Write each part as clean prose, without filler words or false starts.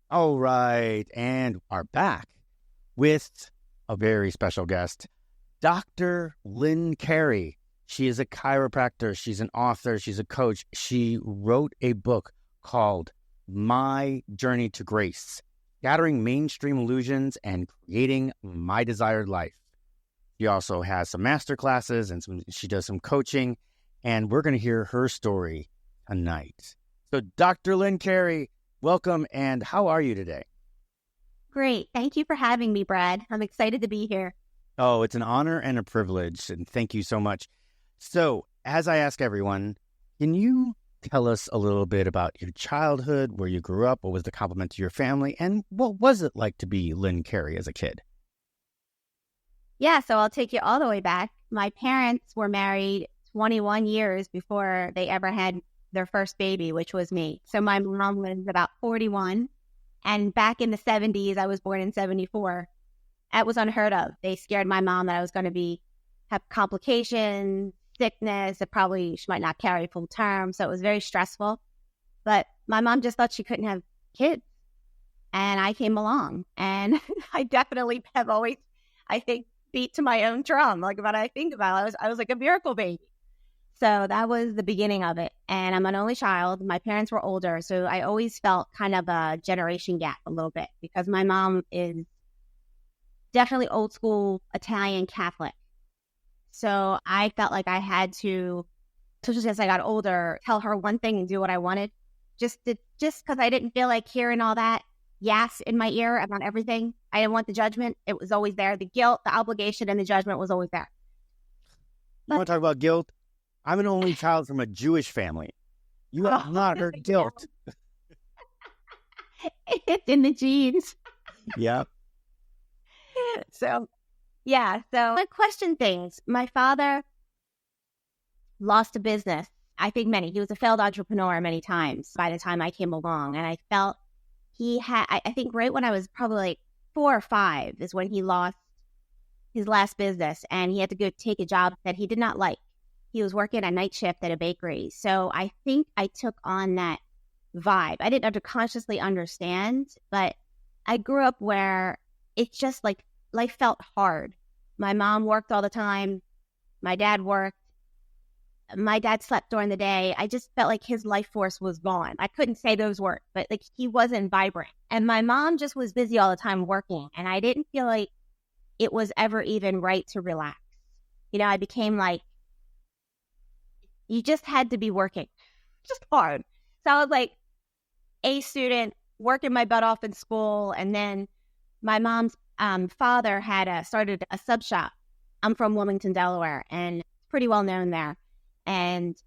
All right, and are back with a very special guest, Dr. Lynn Carey. She is a chiropractor, she's an author, she's a coach. She wrote a book called My Journey to Grace, Scattering Mainstream Illusions and Creating My Desired Life. She also has some master classes and she does some coaching, and we're going to hear her story tonight. So Dr. Lynn Carey, welcome, and how are you today? Great. Thank you for having me, Brad. I'm excited to be here. Oh, it's an honor and a privilege, and thank you so much. So, as I ask everyone, can you tell us a little bit about your childhood, where you grew up, what was the compliment to your family, and what was it like to be Lynn Carey as a kid? Yeah, so I'll take you all the way back. My parents were married 21 years before they ever had their first baby, which was me. So my mom was about 41. And back in the 70s, I was born in 74. That was unheard of. They scared my mom that I was going to have complications, sickness, she might not carry full term. So it was very stressful. But my mom just thought she couldn't have kids. And I came along. And I definitely have always, I think, beat to my own drum. Like what I think about, I was like a miracle baby. So that was the beginning of it. And I'm an only child. My parents were older. So I always felt kind of a generation gap a little bit because my mom is definitely old school Italian Catholic. So I felt like I had to, especially as I got older, tell her one thing and do what I wanted. Just because I didn't feel like hearing all that yes in my ear about everything. I didn't want the judgment. It was always there. The guilt, the obligation, and the judgment was always there. You want to talk about guilt? I'm an only child from a Jewish family. You have not heard guilt. It's in the genes. Yeah. So I question things. My father lost a business. I think he was a failed entrepreneur many times by the time I came along. And I felt I think right when I was probably like 4 or 5 is when he lost his last business and he had to go take a job that he did not like. He was working a night shift at a bakery. So I think I took on that vibe. I didn't have to consciously understand, but I grew up where it's just like life felt hard. My mom worked all the time. My dad worked. My dad slept during the day. I just felt like his life force was gone. I couldn't say those words, but like he wasn't vibrant. And my mom just was busy all the time working. And I didn't feel like it was ever even right to relax. I became like, you just had to be working, just hard. So I was like A student, working my butt off in school. And then my mom's father had started a sub shop. I'm from Wilmington, Delaware, and it's pretty well known there. And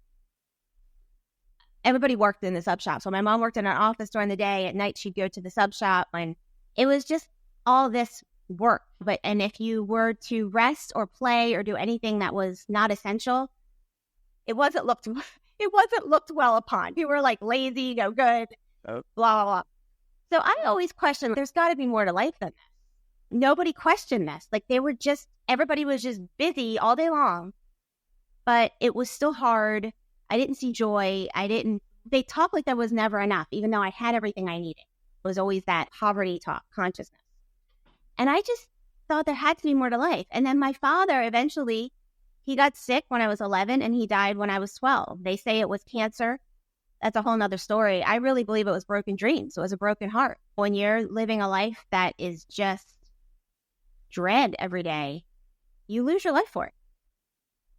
everybody worked in the sub shop. So my mom worked in her office during the day. At night, she'd go to the sub shop. And it was just all this work. And if you were to rest or play or do anything that was not essential, it wasn't looked well upon. You were like lazy, no good, blah, blah, blah. So I always questioned, there's got to be more to life than this. Nobody questioned this. Like everybody was just busy all day long. But it was still hard. I didn't see joy. They talked like there was never enough, even though I had everything I needed. It was always that poverty talk, consciousness. And I just thought there had to be more to life. And then my father, eventually, he got sick when I was 11 and he died when I was 12. They say it was cancer. That's a whole nother story. I really believe it was broken dreams. It was a broken heart. When you're living a life that is just dread every day, you lose your life for it.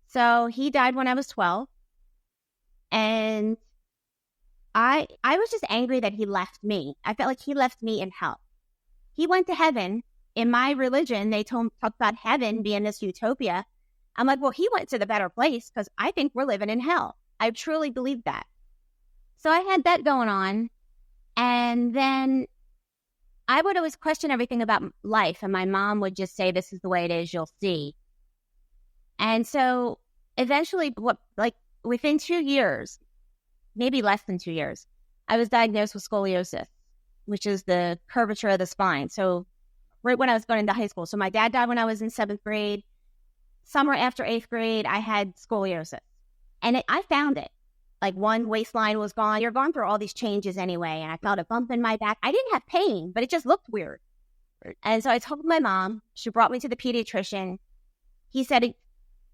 So he died when I was 12, and I was just angry that he left me. I felt like he left me in hell. He went to heaven. In my religion, they talk about heaven being this utopia. I'm like, well, he went to the better place because I think we're living in hell. I truly believe that. So I had that going on, and then I would always question everything about life, and my mom would just say, this is the way it is, you'll see. And so eventually, within 2 years, maybe less than 2 years, I was diagnosed with scoliosis, which is the curvature of the spine. So right when I was going into high school. So my dad died when I was in 7th grade. Summer after 8th grade, I had scoliosis. And I found it. Like one waistline was gone. You're going through all these changes anyway. And I felt a bump in my back. I didn't have pain, but it just looked weird. Right. And so I told my mom. She brought me to the pediatrician. He said,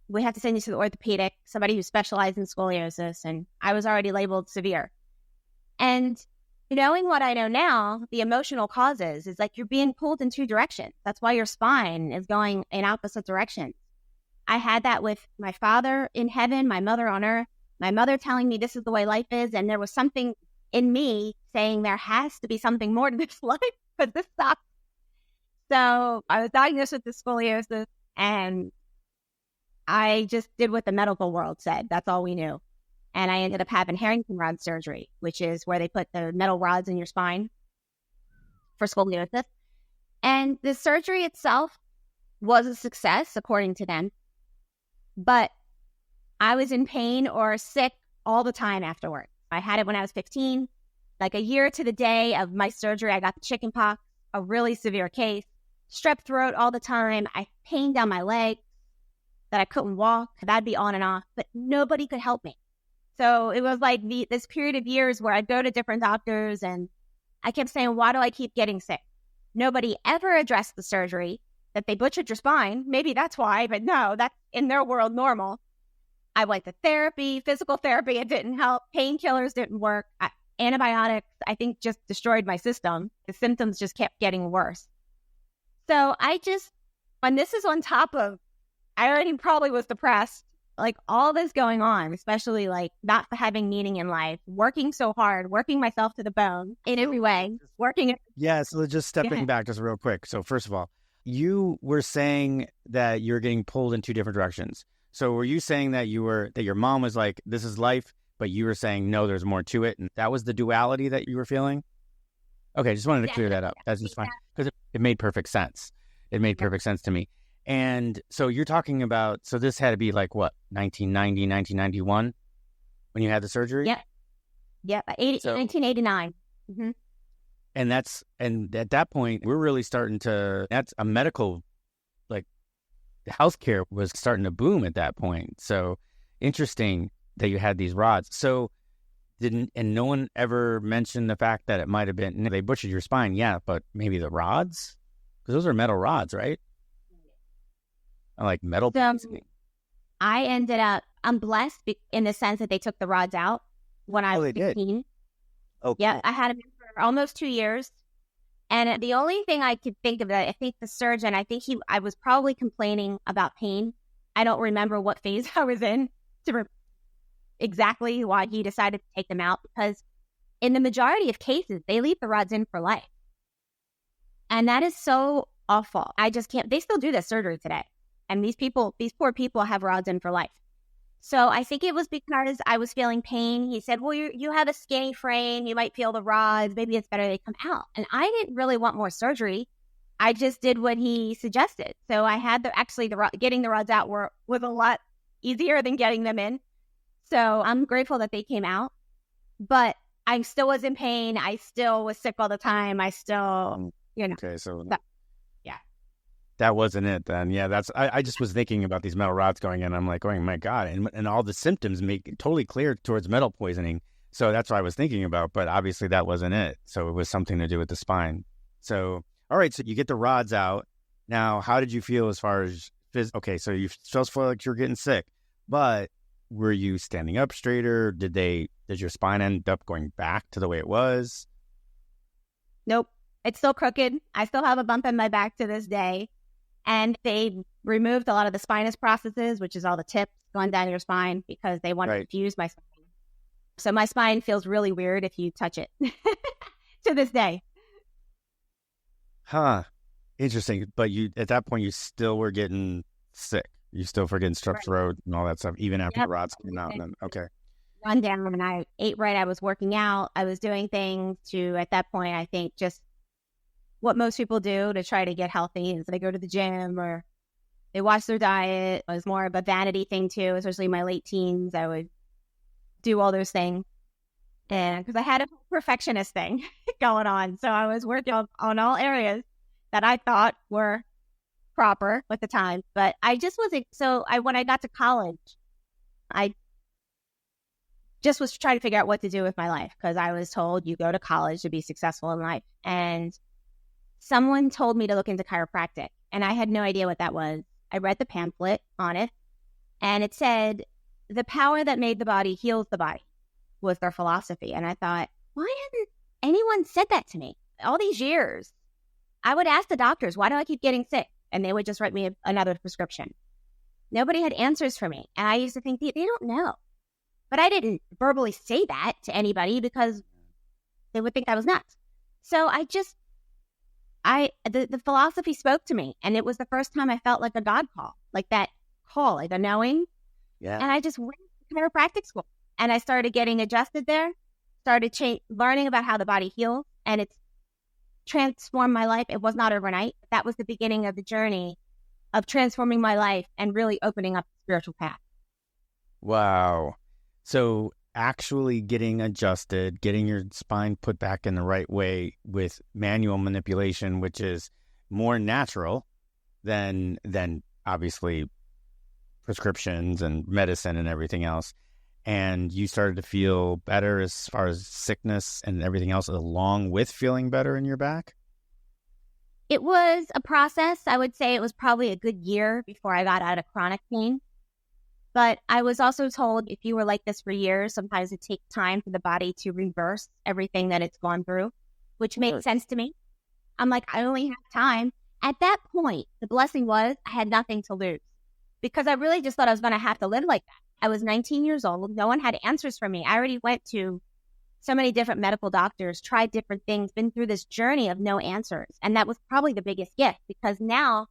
we have to send you to the orthopedic, somebody who specialized in scoliosis. And I was already labeled severe. And knowing what I know now, the emotional causes is like you're being pulled in two directions. That's why your spine is going in opposite directions. I had that with my father in heaven, my mother on earth, my mother telling me this is the way life is. And there was something in me saying there has to be something more to this life, but this sucks. So I was diagnosed with the scoliosis, and I just did what the medical world said. That's all we knew. And I ended up having Harrington rod surgery, which is where they put the metal rods in your spine for scoliosis. And the surgery itself was a success, according to them. But I was in pain or sick all the time afterwards. I had it when I was 15. Like a year to the day of my surgery, I got the chicken pox, a really severe case, strep throat all the time. I had pain down my leg that I couldn't walk. That'd be on and off, but nobody could help me. So it was like this period of years where I'd go to different doctors and I kept saying, why do I keep getting sick? Nobody ever addressed the surgery, that they butchered your spine. Maybe that's why, but no, that's in their world normal. I went to therapy, physical therapy. It didn't help. Painkillers didn't work. Antibiotics, I think, just destroyed my system. The symptoms just kept getting worse. So when this is on top of, I already probably was depressed, like all this going on, especially like not having meaning in life, working so hard, working myself to the bone in every way, working. Yeah. So just stepping back just real quick. So first of all, you were saying that you're getting pulled in two different directions. So were you saying that your mom was like, this is life, but you were saying, no, there's more to it. And that was the duality that you were feeling? Okay. Just wanted to clear that up. That's just fine. Because it made perfect sense. It made perfect sense to me. And so you're talking about, so this had to be like what, 1990, 1991 when you had the surgery? Yep. 1989. Mm-hmm. And at that point, we're really that's a medical, like the healthcare was starting to boom at that point. So interesting that you had these rods. So and no one ever mentioned the fact that it might have been, they butchered your spine. Yeah, but maybe the rods? Because those are metal rods, right? Like metal. I ended up, I'm blessed in the sense that they took the rods out when I was 15. Oh, yeah, I had them for almost 2 years. And the only thing I could think of, I think the surgeon, I was probably complaining about pain. I don't remember what phase I was in exactly why he decided to take them out, because in the majority of cases, they leave the rods in for life. And that is so awful. I just can't, they still do this surgery today. And these poor people have rods in for life. So I think it was because I was feeling pain. He said, well, you have a skinny frame. You might feel the rods. Maybe it's better they come out. And I didn't really want more surgery. I just did what he suggested. So I had getting the rods out was a lot easier than getting them in. So I'm grateful that they came out. But I still was in pain. I still was sick all the time. I still, Okay, so... That wasn't it then. Yeah, I just was thinking about these metal rods going in. I'm like, oh my God. And all the symptoms make it totally clear towards metal poisoning. So that's what I was thinking about. But obviously that wasn't it. So it was something to do with the spine. So, all right. So you get the rods out. Now, how did you feel as far as okay, so you still feel like you're getting sick. But were you standing up straighter? Did your spine end up going back to the way it was? Nope. It's still crooked. I still have a bump in my back to this day. And they removed a lot of the spinous processes, which is all the tips going down your spine, because they wanted to fuse my spine. So my spine feels really weird if you touch it to this day. Huh. Interesting. But at that point, you still were getting sick. You still were getting strep throat and all that stuff, even after the rods came out. Then, okay. Run down, and I ate right. I was working out. I was doing things at that point, I think, just what most people do to try to get healthy is they go to the gym or they watch their diet. It was more of a vanity thing too, especially in my late teens. I would do all those things. And because I had a perfectionist thing going on. So I was working on all areas that I thought were proper at the time. But I just wasn't. When I got to college, I just was trying to figure out what to do with my life because I was told you go to college to be successful in life. And someone told me to look into chiropractic, and I had no idea what that was. I read the pamphlet on it, and it said, the power that made the body heals the body was their philosophy. And I thought, why hasn't anyone said that to me? All these years, I would ask the doctors, why do I keep getting sick? And they would just write me another prescription. Nobody had answers for me. And I used to think, they don't know. But I didn't verbally say that to anybody because they would think I was nuts. So the philosophy spoke to me. And it was the first time I felt like a God call, like that call, like a knowing. Yeah. And I just went to chiropractic school. And I started getting adjusted there, started learning about how the body heals. And it's transformed my life. It was not overnight. That was the beginning of the journey of transforming my life and really opening up the spiritual path. Wow. So actually getting adjusted, getting your spine put back in the right way with manual manipulation, which is more natural than obviously prescriptions and medicine and everything else. And you started to feel better as far as sickness and everything else, along with feeling better in your back? It was a process. I would say it was probably a good year before I got out of chronic pain. But I was also told if you were like this for years, sometimes it takes time for the body to reverse everything that it's gone through, which made sense to me. I'm like, I only have time. At that point, the blessing was I had nothing to lose because I really just thought I was going to have to live like that. I was 19 years old. No one had answers for me. I already went to so many different medical doctors, tried different things, been through this journey of no answers. And that was probably the biggest gift because now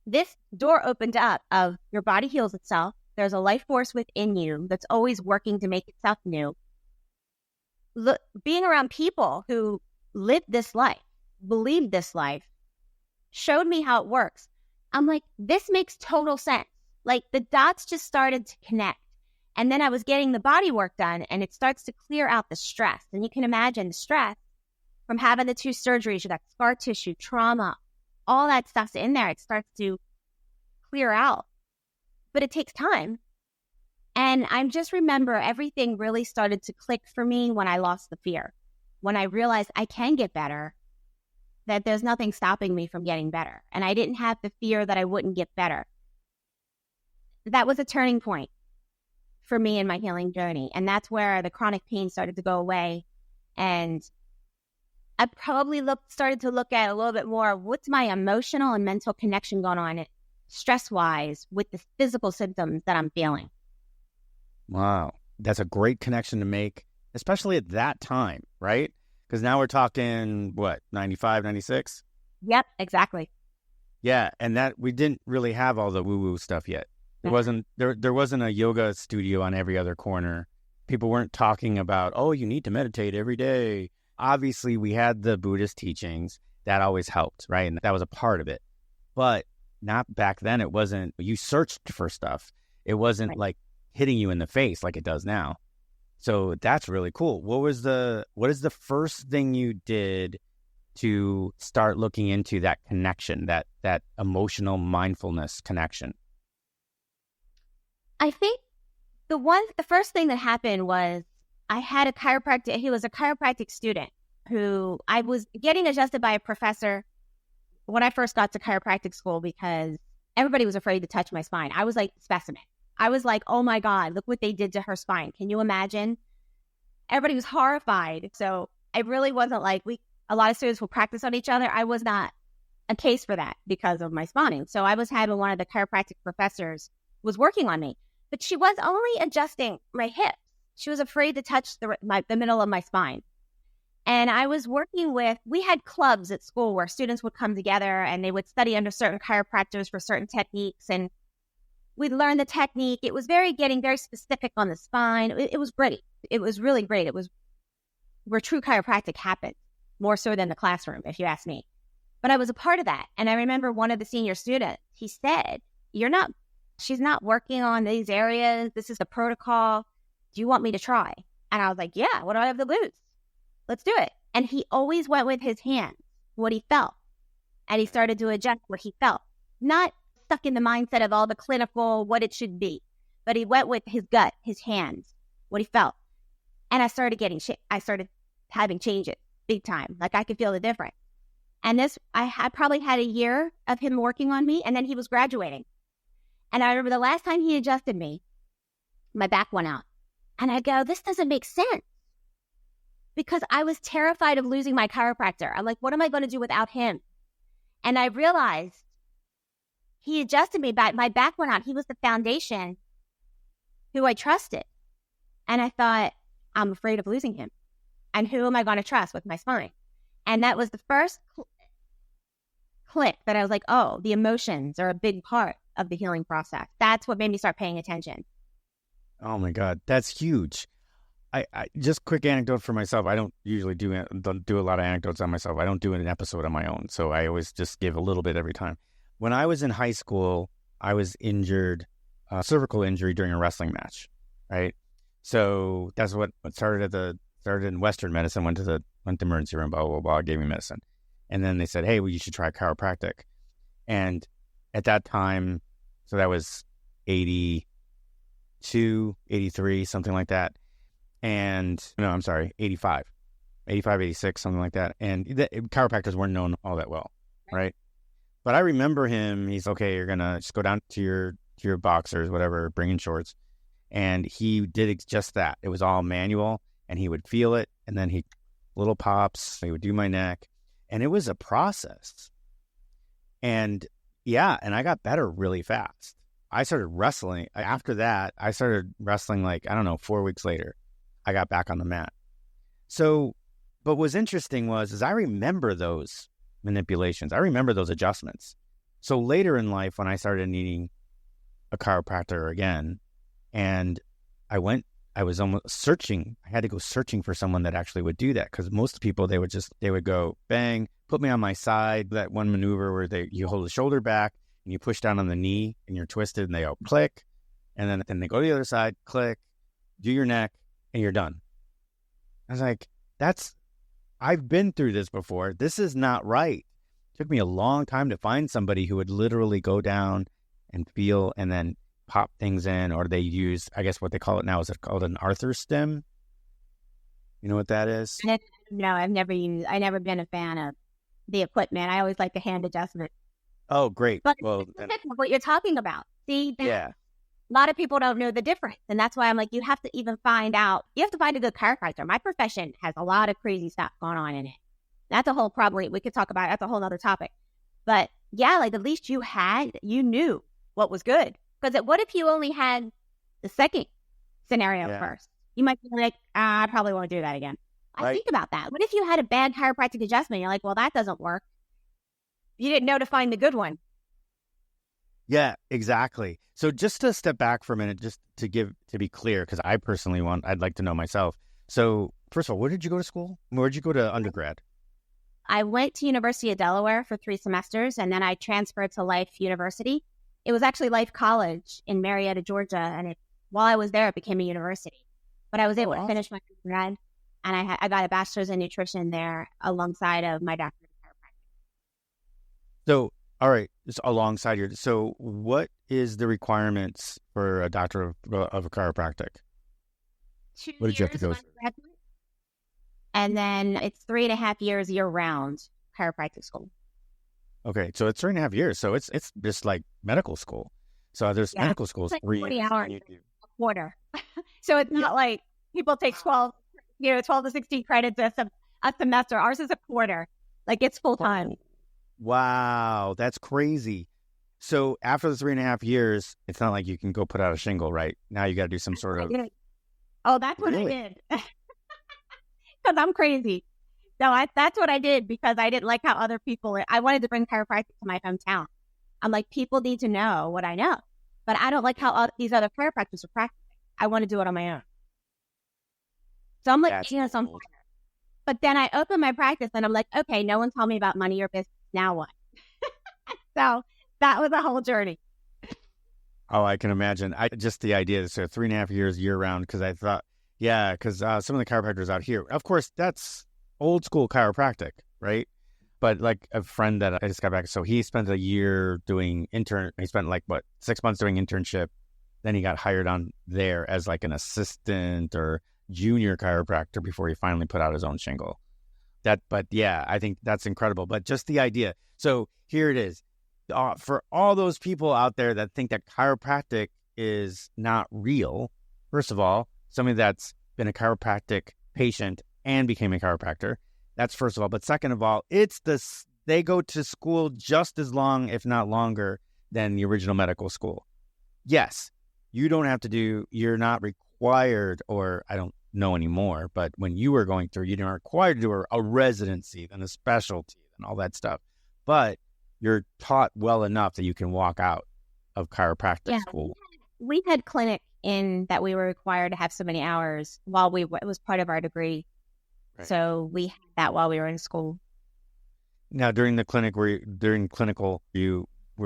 this door opened up of your body heals itself. There's a life force within you that's always working to make itself new. Being around people who lived this life, believed this life, showed me how it works. I'm like, this makes total sense. Like the dots just started to connect. And then I was getting the body work done and it starts to clear out the stress. And you can imagine the stress from having the 2 surgeries, you got scar tissue, trauma, all that stuff's in there. It starts to clear out. But it takes time. And I just remember everything really started to click for me when I lost the fear. When I realized I can get better, that there's nothing stopping me from getting better. And I didn't have the fear that I wouldn't get better. That was a turning point for me in my healing journey. And that's where the chronic pain started to go away. And I probably started to look at a little bit more, what's my emotional and mental connection going on stress-wise with the physical symptoms that I'm feeling. Wow. That's a great connection to make, especially at that time, right? Because now we're talking, 95, 96? Yep, exactly. Yeah, and that we didn't really have all the woo-woo stuff yet. There wasn't a yoga studio on every other corner. People weren't talking about, oh, you need to meditate every day. Obviously, we had the Buddhist teachings. That always helped, right? And that was a part of it. But not back then. It wasn't, you searched for stuff. It wasn't Right. like hitting you in the face like it does now. So that's really cool. What is the first thing you did to start looking into that connection, that emotional mindfulness connection? I think the first thing that happened was I had a chiropractic. He was a chiropractic student who I was getting adjusted by a professor when I first got to chiropractic school because everybody was afraid to touch my spine. I was like specimen. I was like, oh my God, look what they did to her spine. Can you imagine? Everybody was horrified. So I really wasn't like, a lot of students will practice on each other. I was not a case for that because of my spine. So I was having one of the chiropractic professors was working on me, but she was only adjusting my hips. She was afraid to touch the middle of my spine. And I was working we had clubs at school where students would come together and they would study under certain chiropractors for certain techniques. And we'd learn the technique. It was getting very specific on the spine. It was great. It was really great. It was where true chiropractic happened, more so than the classroom, if you ask me. But I was a part of that. And I remember one of the senior students, he said, she's not working on these areas. This is the protocol. Do you want me to try? And I was like, yeah, what do I have to lose? Let's do it. And he always went with his hands, what he felt. And he started to adjust what he felt. Not stuck in the mindset of all the clinical, what it should be. But he went with his gut, his hands, what he felt. And I started I started having changes big time. Like I could feel the difference. And I probably had a year of him working on me, and then he was graduating. And I remember the last time he adjusted me, my back went out. And I go, this doesn't make sense. Because I was terrified of losing my chiropractor. I'm like, what am I going to do without him? And I realized he adjusted me back. My back went out. He was the foundation who I trusted. And I thought, I'm afraid of losing him. And who am I going to trust with my spine? And that was the first click that I was like, oh, the emotions are a big part of the healing process. That's what made me start paying attention. Oh my God, that's huge. I just quick anecdote for myself. I don't usually do a lot of anecdotes on myself. I don't do an episode on my own. So I always just give a little bit every time. When I was in high school, I was injured, cervical injury during a wrestling match, right? So that's what started in Western medicine, went to the emergency room, blah, blah, blah, gave me medicine. And then they said, hey, well, you should try chiropractic. And at that time, so that was 82, 83, something like that. And no, I'm sorry, 85, 86, something like that. And chiropractors weren't known all that well, right? But I remember him, he's okay, you're going to just go down to your boxers, whatever, bring in shorts. And he did just that. It was all manual, and he would feel it. And then little pops, he would do my neck. And it was a process. And yeah, and I got better really fast. I started wrestling. After that, I started wrestling 4 weeks later. I got back on the mat. So, but what's interesting is I remember those manipulations. I remember those adjustments. So later in life, when I started needing a chiropractor again, and I was almost searching. I had to go searching for someone that actually would do that, because most people, they would go bang, put me on my side. That one maneuver where you hold the shoulder back and you push down on the knee and you're twisted, and they go click, and then they go to the other side, click, do your neck, and you're done. I was like, I've been through this before. This is not right. It took me a long time to find somebody who would literally go down and feel and then pop things in, or they use, I guess what they call it now, is it called an Arthur stem? You know what that is? No, I've never been a fan of the equipment. I always like the hand adjustment. Oh, great. But what you're talking about. See, yeah. A lot of people don't know the difference. And that's why I'm like, you have to find a good chiropractor. My profession has a lot of crazy stuff going on in it. That's a whole, probably we could talk about, that's a whole other topic. But yeah, at least you knew what was good. Because what if you only had the second scenario first? You might be like, I probably won't do that again. I think about that. What if you had a bad chiropractic adjustment? You're like, well, that doesn't work. You didn't know to find the good one. Yeah, exactly. So just to step back for a minute, just to be clear, because I'd like to know myself. So first of all, where did you go to school? Where did you go to undergrad? I went to University of Delaware for 3 semesters, and then I transferred to Life University. It was actually Life College in Marietta, Georgia, and while I was there, it became a university. But I was able to finish my undergrad, and I got a bachelor's in nutrition there alongside of my doctorate of chiropractic. So, all right, just alongside so what is the requirements for a doctor of a chiropractic? 2 what did you have to go through? And then it's 3.5 years year-round chiropractic school. Okay, so it's 3.5 years. So it's just like medical school. So there's medical schools, like 3 40 hours a quarter. So it's not like people take 12 to 16 credits a semester. Ours is a quarter. Like it's full time. Wow, that's crazy. So after the 3.5 years, it's not like you can go put out a shingle, right? Now you got to do some sort of. Oh, that's what I did. Because I'm crazy. No, that's what I did, because I didn't like how other people. I wanted to bring chiropractic to my hometown. I'm like, people need to know what I know, but I don't like how these other chiropractors are practicing. I want to do it on my own. So I'm like, cool. But then I opened my practice, and I'm like, okay, no one told me about money or business. Now what? So that was a whole journey. Oh, I can imagine. Just the idea, so 3.5 years year round, because I thought, because some of the chiropractors out here, of course, that's old school chiropractic, right? But like a friend that I just got back, so he spent a year doing he spent 6 months doing internship. Then he got hired on there as like an assistant or junior chiropractor before he finally put out his own shingle. But yeah, I think that's incredible. But just the idea. So here it is. For all those people out there that think that chiropractic is not real, first of all, somebody that's been a chiropractic patient and became a chiropractor, that's first of all. But second of all, they go to school just as long, if not longer, than the original medical school. Yes, you're not required, or I don't know anymore, but when you were going through, you weren't required to do a residency, then a specialty, and all that stuff. But you're taught well enough that you can walk out of chiropractic school. We had clinic in that we were required to have so many hours it was part of our degree. Right. So we had that while we were in school. Now, during the clinic, were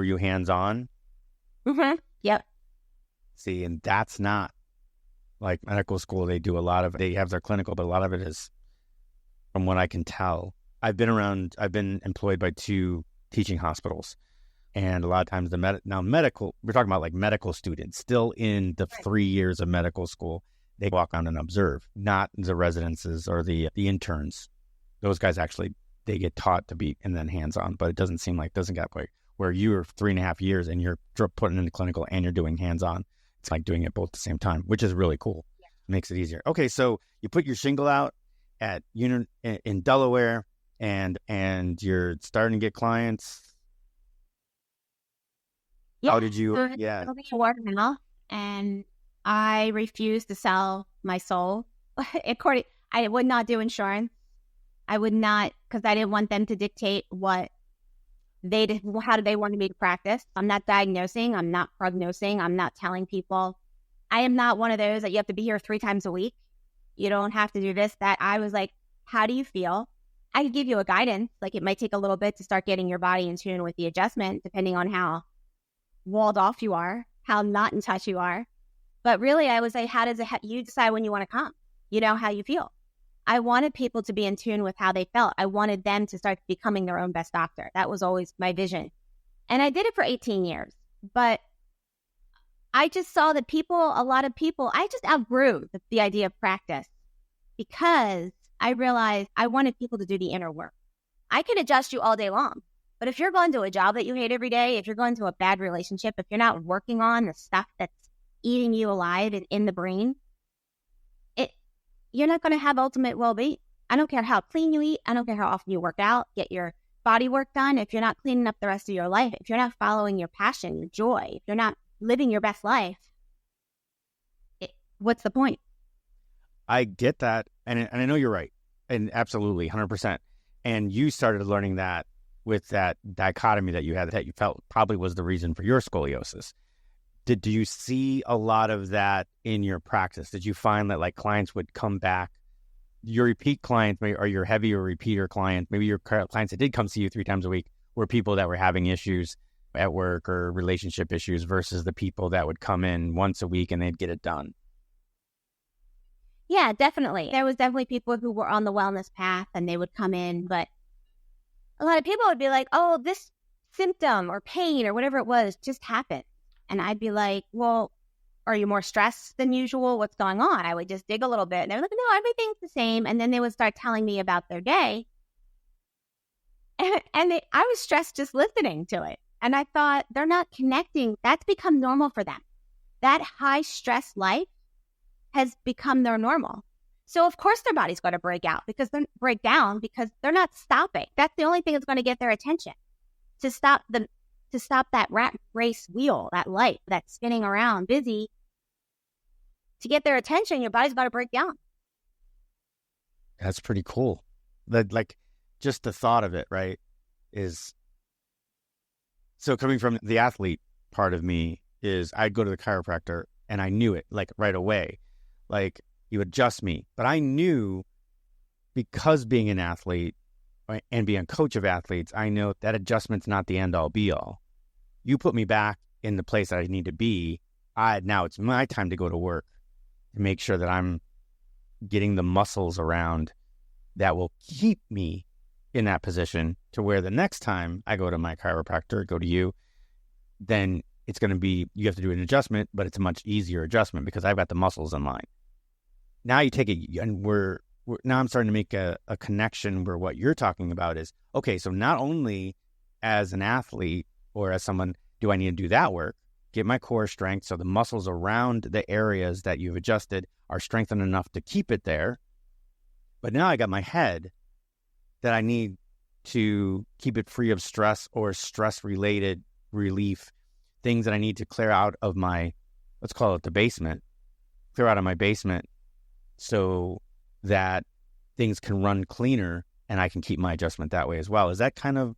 you hands-on? Mm-hmm. Yep. See, and that's not like medical school. They have their clinical, but a lot of it is, from what I can tell, I've been employed by 2 teaching hospitals. And a lot of times we're talking about like medical students still in the 3 years of medical school. They walk on and observe, not the residences or the interns. Those guys actually, they get taught to be and then hands-on, but it doesn't get like where you are 3.5 years and you're putting in the clinical and you're doing hands-on. It's like doing it both at the same time, which is really cool. Yeah. It makes it easier. Okay, so you put your shingle out in Delaware, and you're starting to get clients. Yeah. How did you? Yeah. And I refused to sell my soul. I would not do insurance. I would not, because I didn't want them to dictate what how do they want me to practice. I'm not diagnosing. I'm not prognosing. I'm not telling people. I am not one of those that you have to be here 3 times a week. You don't have to do this, that. I was like, how do you feel? I could give you a guidance. Like, it might take a little bit to start getting your body in tune with the adjustment, depending on how walled off you are, how not in touch you are. But really, I was like, you decide when you want to come, how you feel. I wanted people to be in tune with how they felt. I wanted them to start becoming their own best doctor. That was always my vision. And I did it for 18 years. But I just saw that a lot of people, I just outgrew the idea of practice, because I realized I wanted people to do the inner work. I can adjust you all day long. But if you're going to a job that you hate every day, if you're going to a bad relationship, if you're not working on the stuff that's eating you alive and in the brain, you're not going to have ultimate well-being. I don't care how clean you eat. I don't care how often you work out, get your body work done. If you're not cleaning up the rest of your life, if you're not following your passion, your joy, if you're not living your best life, what's the point? I get that. And I know you're right. And absolutely, 100%. And you started learning that with that dichotomy that you had, that you felt probably was the reason for your scoliosis. Do you see a lot of that in your practice? Did you find that like clients would come back, your repeat clients, or your heavier repeater clients, maybe your clients that did come see you 3 times a week, were people that were having issues at work or relationship issues versus the people that would come in once a week and they'd get it done? Yeah, definitely. There was definitely people who were on the wellness path and they would come in, but a lot of people would be like, oh, this symptom or pain or whatever it was just happened. And I'd be like, well, are you more stressed than usual? What's going on? I would just dig a little bit. And they were like, no, everything's the same. And then they would start telling me about their day. I was stressed just listening to it. And I thought, they're not connecting. That's become normal for them. That high stress life has become their normal. So of course their body's going to break down because they're not stopping. That's the only thing that's going to get their attention. To stop that rat race wheel, that light that's spinning around busy, to get their attention, your body's got to break down. That's pretty cool. That, like, just the thought of it, right, is... So coming from the athlete part of me is I'd go to the chiropractor and I knew it, like, right away. Like, he would adjust me. But I knew, because being an athlete and being a coach of athletes, I know that adjustment's not the end-all, be-all. You put me back in the place that I need to be. Now it's my time to go to work to make sure that I'm getting the muscles around that will keep me in that position, to where the next time I go to my chiropractor, go to you, then it's going to be, you have to do an adjustment, but it's a much easier adjustment because I've got the muscles in line. now you take it, and now I'm starting to make a connection where what you're talking about is, okay, so not only as an athlete or as someone do I need to do that work, get my core strength so the muscles around the areas that you've adjusted are strengthened enough to keep it there. But now I got my head that I need to keep it free of stress or stress-related relief, things that I need to clear out of my, let's call it the basement, clear out of my basement so that things can run cleaner and I can keep my adjustment that way as well. Is that kind of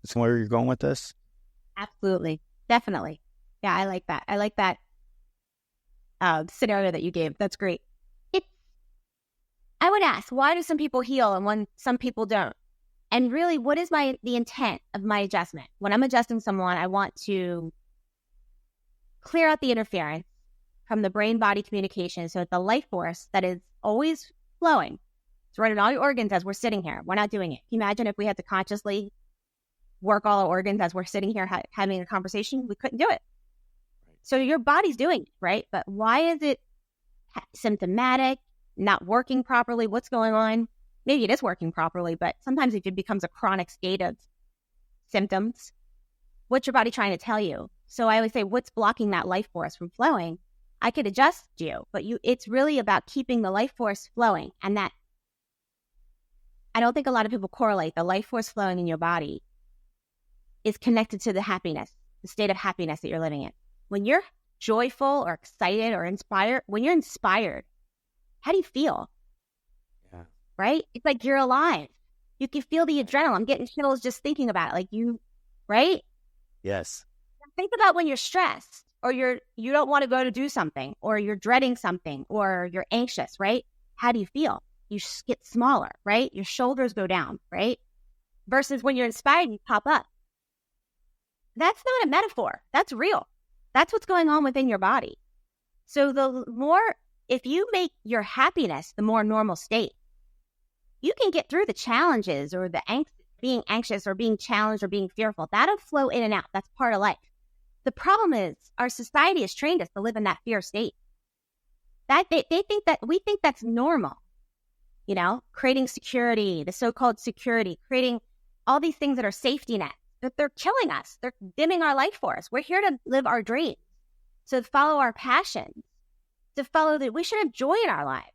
somewhere you're going with this? Absolutely. Definitely. Yeah, I like that. I like that scenario that you gave. That's great. I would ask, why do some people heal and some people don't? And really, what is the intent of my adjustment? When I'm adjusting someone, I want to clear out the interference from the brain-body communication so that the life force that is always flowing, it's running all your organs as we're sitting here. We're not doing it. Can you imagine if we had to consciously work all our organs as we're sitting here having a conversation? We couldn't do it. So your body's doing it, right? But why is it symptomatic, not working properly? What's going on? Maybe it is working properly, but sometimes if it becomes a chronic state of symptoms, what's your body trying to tell you? So I would say, what's blocking that life force from flowing? I could adjust you, but it's really about keeping the life force flowing. And that, I don't think a lot of people correlate the life force flowing in your body is connected to the happiness, the state of happiness that you're living in. When you're joyful or excited or inspired, when you're inspired, how do you feel? Yeah. Right? It's like you're alive. You can feel the adrenaline. I'm getting chills just thinking about it. Right? Yes. Think about when you're stressed or you don't want to go to do something or you're dreading something or you're anxious, right? How do you feel? You get smaller, right? Your shoulders go down, right? Versus when you're inspired, you pop up. That's not a metaphor. That's real. That's what's going on within your body. So if you make your happiness the more normal state, you can get through the challenges or being anxious or being challenged or being fearful. That'll flow in and out. That's part of life. The problem is our society has trained us to live in that fear state. That they think that we think that's normal. Creating security, the so-called security, creating all these things that are safety nets. That they're killing us. They're dimming our life force. We're here to live our dreams, to follow our passions, to follow that we should have joy in our lives.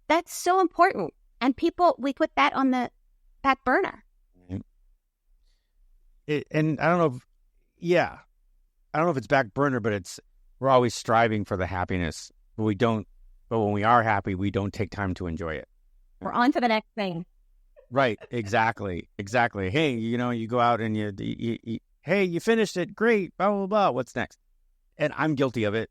That's so important. And we put that on the back burner. And I don't know if it's back burner, but we're always striving for the happiness, but when we are happy, we don't take time to enjoy it. We're on to the next thing. Right. Exactly. Hey, you go out and hey, you finished it. Great. Blah, blah, blah. What's next? And I'm guilty of it.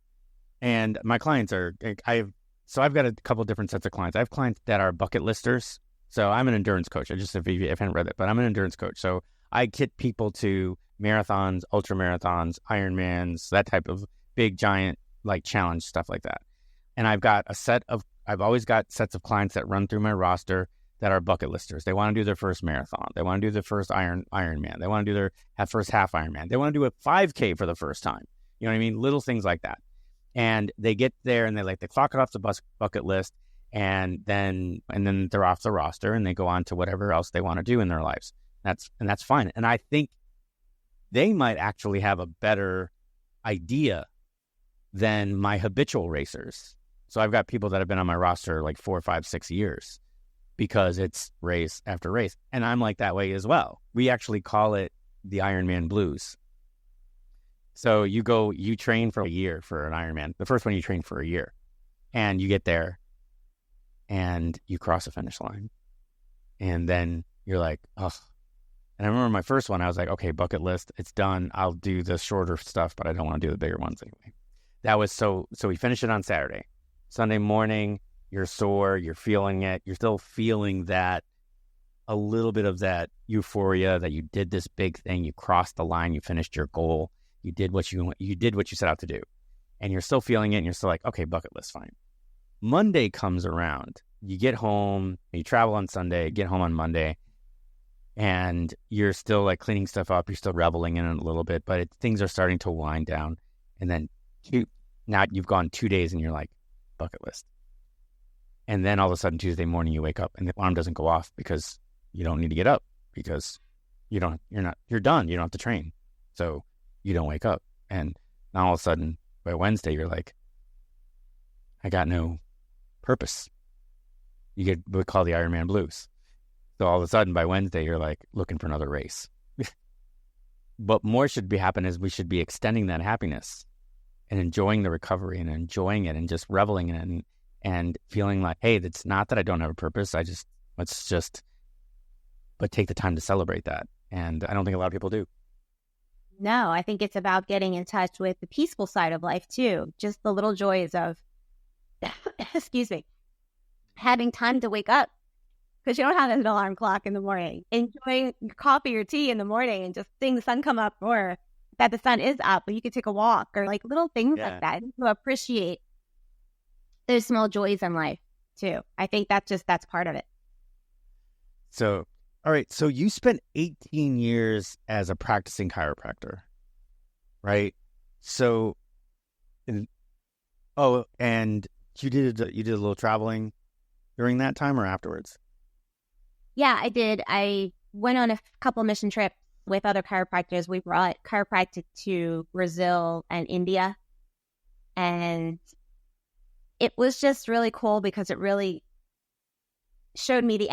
And my clients I've got a couple different sets of clients. I have clients that are bucket listers. So I'm an endurance coach. If you haven't read it, but I'm an endurance coach. So I get people to marathons, ultra marathons, Ironmans, that type of big, giant, challenge stuff like that. And I've always got sets of clients that run through my roster that are bucket listers. They want to do their first marathon. They want to do their first Ironman. They want to do their first half Ironman. They want to do a 5K for the first time. You know what I mean? Little things like that. And they get there and they clock it off the bucket list, and then they're off the roster and they go on to whatever else they want to do in their lives. That's fine. And I think they might actually have a better idea than my habitual racers. So I've got people that have been on my roster 4, 5, 6 years because it's race after race. And I'm like that way as well. We actually call it the Ironman blues. So you train for a year for an Ironman. The first one you train for a year, and you get there and you cross the finish line. And then you're like, oh. And I remember my first one, I was like, okay, bucket list, it's done. I'll do the shorter stuff, but I don't want to do the bigger ones anyway. That was so we finished it on Saturday. Sunday morning, you're sore, you're feeling it. You're still feeling that, a little bit of that euphoria that you did this big thing. You crossed the line, you finished your goal. You did what you set out to do, and you're still feeling it, and you're still like, okay, bucket list, fine. Monday comes around, you get home, you travel on Sunday, get home on Monday, and you're still cleaning stuff up, you're still reveling in it a little bit, but things are starting to wind down, and then now you've gone 2 days, and you're like, bucket list. And then all of a sudden Tuesday morning you wake up and the alarm doesn't go off because you don't need to get up because you're done. You don't have to train. So you don't wake up. And now all of a sudden by Wednesday, you're like, I got no purpose. You get what we call the Ironman blues. So all of a sudden by Wednesday, you're like looking for another race. But more should be happening is we should be extending that happiness and enjoying the recovery and enjoying it and just reveling in it and feeling like, hey, it's not that I don't have a purpose. But take the time to celebrate that. And I don't think a lot of people do. No, I think it's about getting in touch with the peaceful side of life too. Just the little joys of, excuse me, having time to wake up because you don't have an alarm clock in the morning. Enjoying your coffee or tea in the morning and just seeing the sun come up, or that the sun is up, but you could take a walk, or like little things like that. To appreciate those small joys in life too. I think that's part of it. So, all right. So you spent 18 years as a practicing chiropractor, right? So, and you did a little traveling during that time or afterwards? Yeah, I did. I went on a couple mission trips with other chiropractors. We brought chiropractic to Brazil and India. And it was just really cool because it really showed me the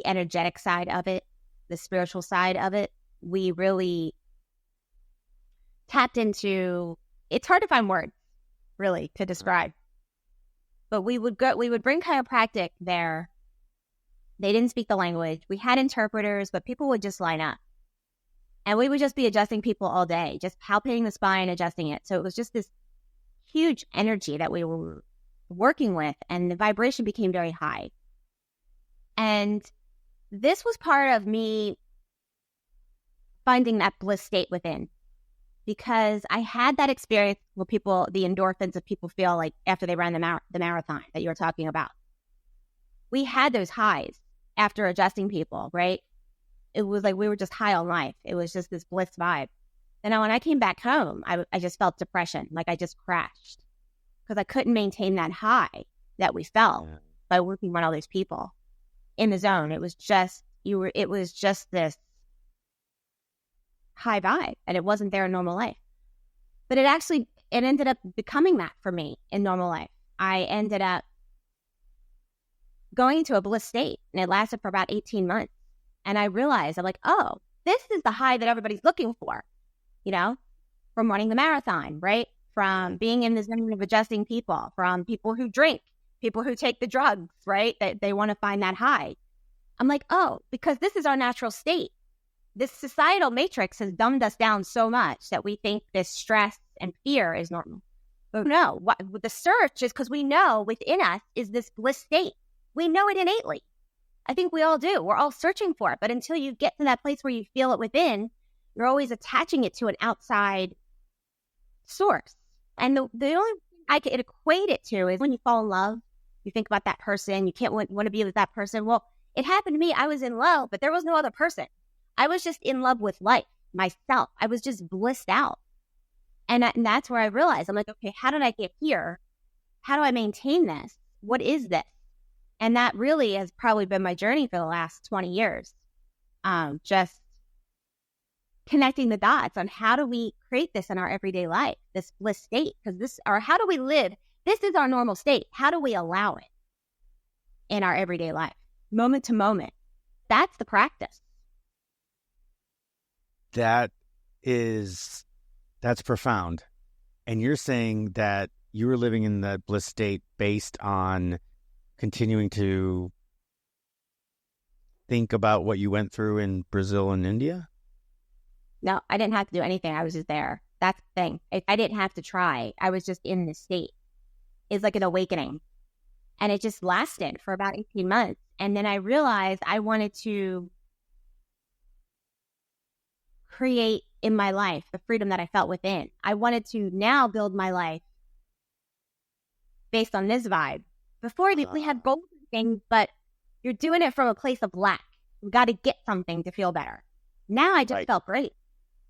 energetic side of it, the spiritual side of it. We really tapped into, it's hard to find words really to describe. But we would bring chiropractic there. They didn't speak the language. We had interpreters, but people would just line up. And we would just be adjusting people all day, just palpating the spine, adjusting it. So it was just this huge energy that we were working with, and the vibration became very high. And this was part of me finding that bliss state within, because I had that experience where the endorphins that people feel like after they ran the marathon that you were talking about. We had those highs after adjusting people, right? It was like we were just high on life. It was just this bliss vibe. And when I came back home, I just felt depression, like I just crashed because I couldn't maintain that high that we felt by working on all these people in the zone. It was just this high vibe, and it wasn't there in normal life. But it ended up becoming that for me in normal life. I ended up going into a bliss state, and it lasted for about 18 months. And I realized, I'm like, oh, this is the high that everybody's looking for, from running the marathon, right? From being in the zone of adjusting people, from people who drink, people who take the drugs, right? That they want to find that high. I'm like, oh, because this is our natural state. This societal matrix has dumbed us down so much that we think this stress and fear is normal. But no, the search is because we know within us is this bliss state. We know it innately. I think we all do. We're all searching for it. But until you get to that place where you feel it within, you're always attaching it to an outside source. And the only thing I can equate it to is when you fall in love, you think about that person, you can't want to be with that person. Well, it happened to me. I was in love, but there was no other person. I was just in love with life, myself. I was just blissed out. And that's where I realized, I'm like, okay, how did I get here? How do I maintain this? What is this? And that really has probably been my journey for the last 20 years. Just connecting the dots on how do we create this in our everyday life, this bliss state, how do we live? This is our normal state. How do we allow it in our everyday life, moment to moment? That's the practice. That's profound. And you're saying that you were living in that bliss state based on continuing to think about what you went through in Brazil and India? No, I didn't have to do anything. I was just there. That's the thing. I didn't have to try. I was just in this state. It's like an awakening. And it just lasted for about 18 months. And then I realized I wanted to create in my life the freedom that I felt within. I wanted to now build my life based on this vibe. Before we had both things, but you're doing it from a place of lack. You got to get something to feel better. Now I just felt great.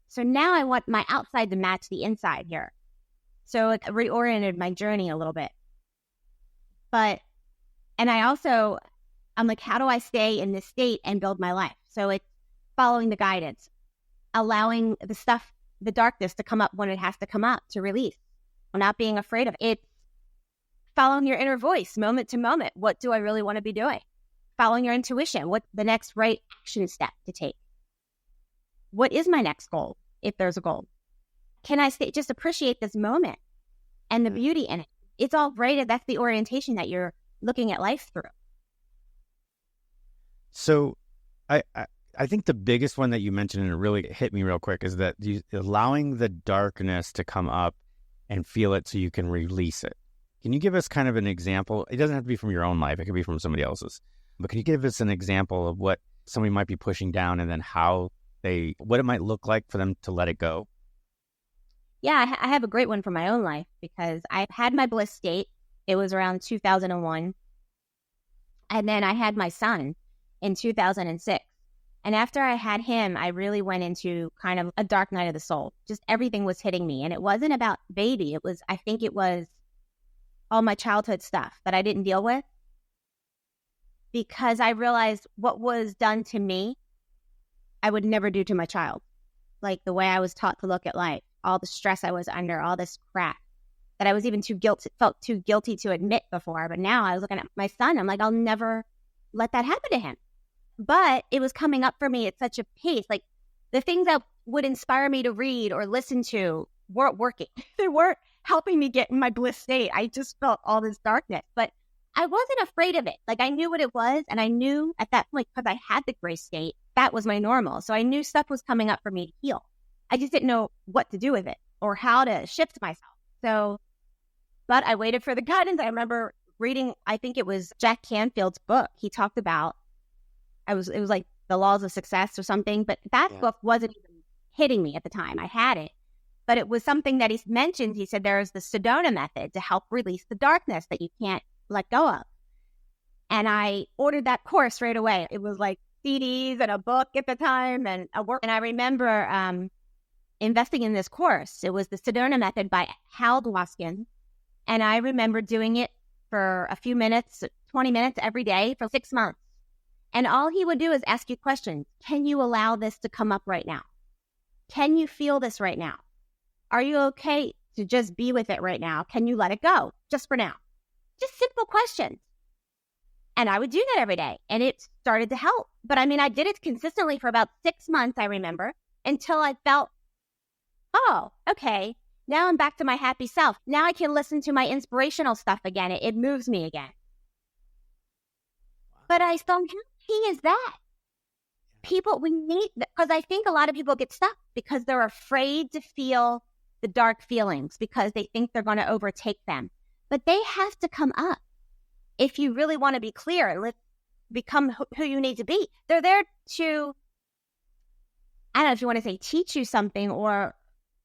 So now I want my outside to match the inside here. So it reoriented my journey a little bit. But And I'm like, how do I stay in this state and build my life? So it's following the guidance, allowing the darkness to come up when it has to come up, to release, not being afraid of it. It's following your inner voice moment to moment. What do I really want to be doing? Following your intuition. What's the next right action step to take? What is my next goal, if there's a goal? Can I just appreciate this moment and the beauty in it? It's all right. That's the orientation that you're looking at life through. So I think the biggest one that you mentioned, and it really hit me real quick, is that allowing the darkness to come up and feel it so you can release it. Can you give us kind of an example? It doesn't have to be from your own life. It could be from somebody else's. But can you give us an example of what somebody might be pushing down, and then what it might look like for them to let it go? Yeah, I have a great one from my own life, because I had my bliss state. It was around 2001. And then I had my son in 2006. And after I had him, I really went into kind of a dark night of the soul. Just everything was hitting me. And it wasn't about baby. I think it was all my childhood stuff that I didn't deal with, because I realized what was done to me, I would never do to my child. Like the way I was taught to look at life, all the stress I was under, all this crap that I was even felt too guilty to admit before. But now I was looking at my son. I'm like, I'll never let that happen to him. But it was coming up for me at such a pace. Like the things that would inspire me to read or listen to weren't working. They weren't helping me get in my bliss state. I just felt all this darkness, but I wasn't afraid of it. Like I knew what it was. And I knew at that point, because I had the gray state, that was my normal. So I knew stuff was coming up for me to heal. I just didn't know what to do with it or how to shift myself. But I waited for the guidance. I remember reading, I think it was Jack Canfield's book. He talked about, it was like The Laws of Success or something, but that book wasn't even hitting me at the time. I had it, but it was something that he mentioned. He said there's the Sedona method to help release the darkness that you can't let go of. And I ordered that course right away. It was like CDs and a book at the time and a work. And I remember investing in this course. It was the Sedona method by Hal Dwoskin. And I remember doing it for a few minutes, 20 minutes every day for 6 months. And all he would do is ask you questions. Can you allow this to come up right now? Can you feel this right now? Are you okay to just be with it right now? Can you let it go just for now? Just simple questions. And I would do that every day. And it started to help. But I mean, I did it consistently for about 6 months, I remember, until I felt, oh, okay, now I'm back to my happy self. Now I can listen to my inspirational stuff again. It moves me again. But I thought, how key is that? People, we need, because I think a lot of people get stuck because they're afraid to feel the dark feelings because they think they're going to overtake them. But they have to come up. If you really want to be clear and become who you need to be, they're there to, I don't know if you want to say teach you something, or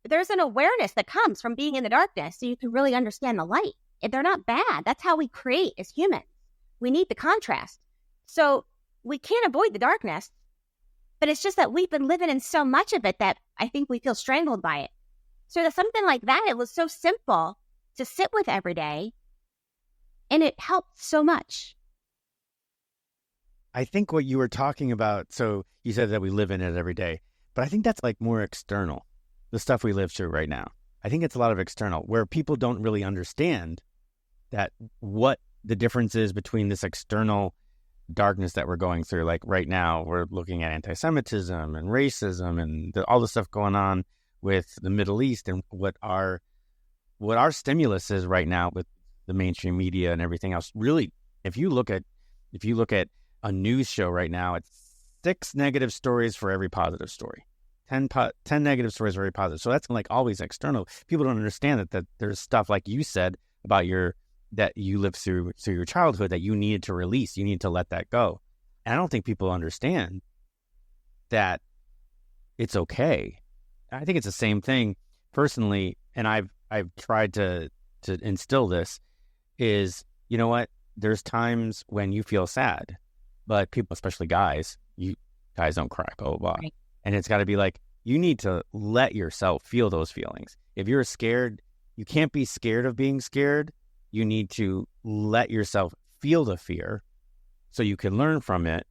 there's an awareness that comes from being in the darkness so you can really understand the light. If they're not bad, that's how we create as humans. We need the contrast. So we can't avoid the darkness, but it's just that we've been living in so much of it that I think we feel strangled by it. So there's something like that. It was so simple to sit with every day, and it helped so much. I think what you were talking about, so you said that we live in it every day, but I think that's like more external, the stuff we live through right now. I think it's a lot of external, where people don't really understand that what the difference is between this external darkness that we're going through. Like right now, we're looking at anti-Semitism and racism and all the stuff going on with the Middle East, and what our stimulus is right now with the mainstream media and everything else. Really, if you look at a news show right now, it's 6 negative stories for every positive story. 10 negative stories for every positive. So that's like always external. People don't understand that there's stuff, like you said, about that you lived through your childhood that you needed to release. You need to let that go. And I don't think people understand that it's okay. I think it's the same thing personally, and I've tried to instill this, is, you know what? There's times when you feel sad, but people, especially guys, you guys don't cry, blah, blah, blah. Right. And it's got to be like, you need to let yourself feel those feelings. If you're scared, you can't be scared of being scared. You need to let yourself feel the fear so you can learn from it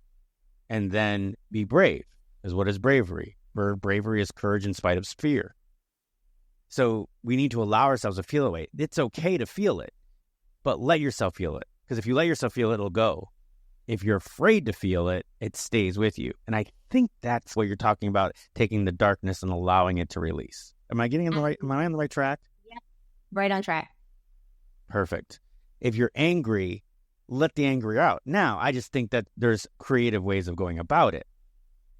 and then be brave. Is what is bravery? Bravery is courage in spite of fear. So we need to allow ourselves to feel it. It's okay to feel it, but let yourself feel it. Because if you let yourself feel it, it'll go. If you're afraid to feel it, it stays with you. And I think that's what you're talking about, taking the darkness and allowing it to release. Am I on the right track? Yeah, right on track. Perfect. If you're angry, let the anger out. Now, I just think that there's creative ways of going about it.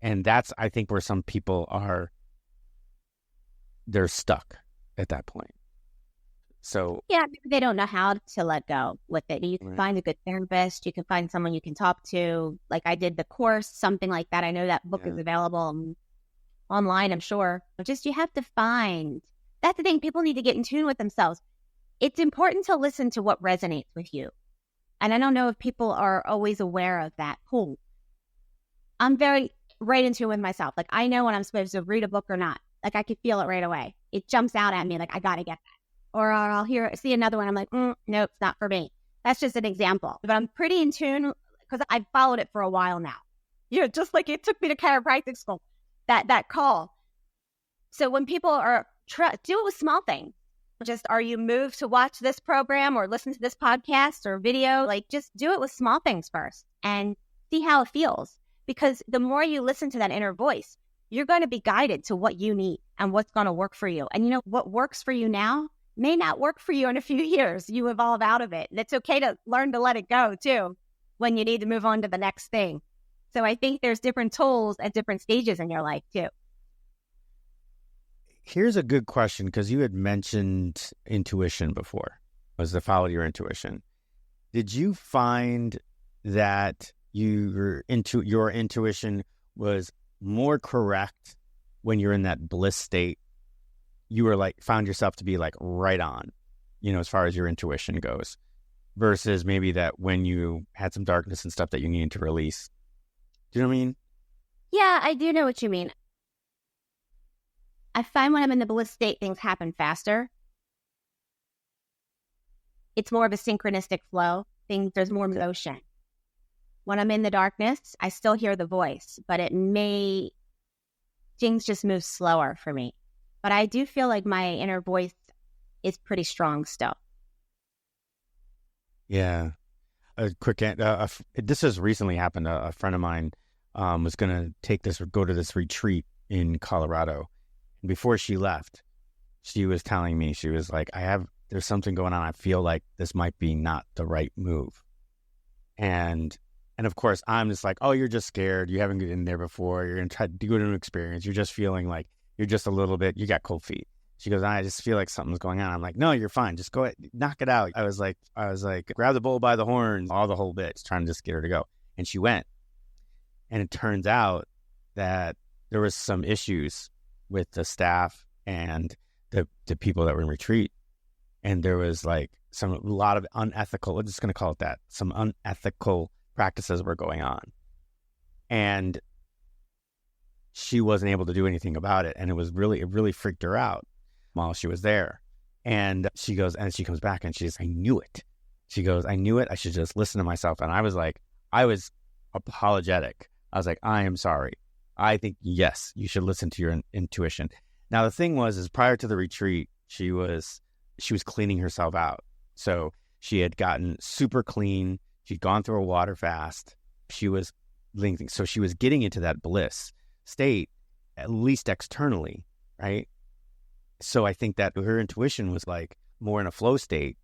And that's, I think, where some people they're stuck at that point. So yeah, they don't know how to let go with it. You can find a good therapist. You can find someone you can talk to. Like I did the course, something like that. I know that book is available online, I'm sure. Just you have to find. That's the thing. People need to get in tune with themselves. It's important to listen to what resonates with you. And I don't know if people are always aware of that. Cool. I'm very right in tune with myself. Like I know when I'm supposed to read a book or not. Like I can feel it right away. It jumps out at me like I got to get that. Or I'll see another one. I'm like, nope, it's not for me. That's just an example. But I'm pretty in tune because I've followed it for a while now. Just like it took me to chiropractic school, that call. So when people do it with small things. Just, are you moved to watch this program or listen to this podcast or video? Like just do it with small things first and see how it feels. Because the more you listen to that inner voice, you're going to be guided to what you need and what's going to work for you. And what works for you now may not work for you in a few years. You evolve out of it. And it's okay to learn to let it go too when you need to move on to the next thing. So I think there's different tools at different stages in your life too. Here's a good question, because you had mentioned intuition before, was to follow your intuition. Did you find that your intuition was more correct when you're in that bliss state? You were found yourself to be right on, as far as your intuition goes, versus maybe that when you had some darkness and stuff that you needed to release. Do you know what I mean? Yeah, I do know what you mean. I find when I'm in the bliss state, things happen faster. It's more of a synchronistic flow. There's more motion. When I'm in the darkness, I still hear the voice, but things just move slower for me. But I do feel like my inner voice is pretty strong still. Yeah. A quick, this has recently happened. A friend of mine was going to go to this retreat in Colorado. And before she left, she was telling me, she was like, there's something going on. I feel like this might be not the right move. And of course, I'm just like, oh, you're just scared. You haven't been in there before. You're going to try to do an experience. You're just feeling like you're just a little bit, you got cold feet. She goes, I just feel like something's going on. I'm like, no, you're fine. Just go ahead, knock it out. I was like, grab the bull by the horns, all the whole bit, trying to just get her to go. And she went. And it turns out that there was some issues with the staff and the people that were in retreat. And there was a lot of unethical, I'm just going to call it that, some unethical practices were going on. And she wasn't able to do anything about it. And it really freaked her out while she was there. And she comes back and she's, I knew it. She goes, I knew it. I should just listen to myself. And I was apologetic. I was like, I am sorry. I think, yes, you should listen to your intuition. Now, the thing is prior to the retreat, she was cleaning herself out. So she had gotten super clean. She'd gone through a water fast. She was so she was getting into that bliss state, at least externally, right? So I think that her intuition was more in a flow state.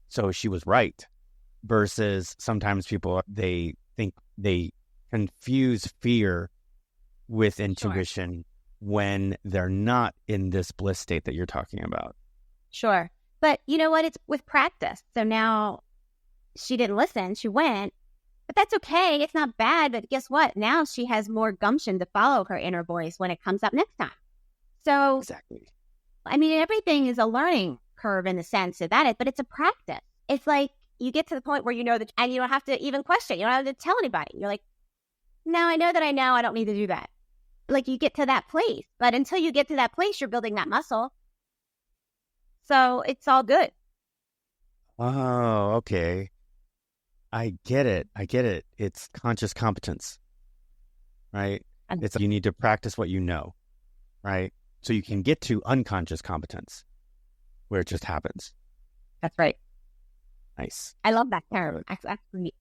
So she was right. Versus sometimes people, they think they confuse fear with intuition when they're not in this bliss state that you're talking about. Sure. But you know what? It's with practice. So now she didn't listen. She went. But that's okay. It's not bad. But guess what? Now she has more gumption to follow her inner voice when it comes up next time. So, exactly. I mean, everything is a learning curve in the sense of that, but it's a practice. It's like you get to the point where you know that, and you don't have to even question. You don't have to tell anybody. You're like, now I know that I know I don't need to do that. You get to that place. But until you get to that place, you're building that muscle. So it's all good. Oh, okay. I get it. I get it. It's conscious competence, right? It's you need to practice what you know, right? So you can get to unconscious competence where it just happens. That's right. Nice. I love that term. Actually,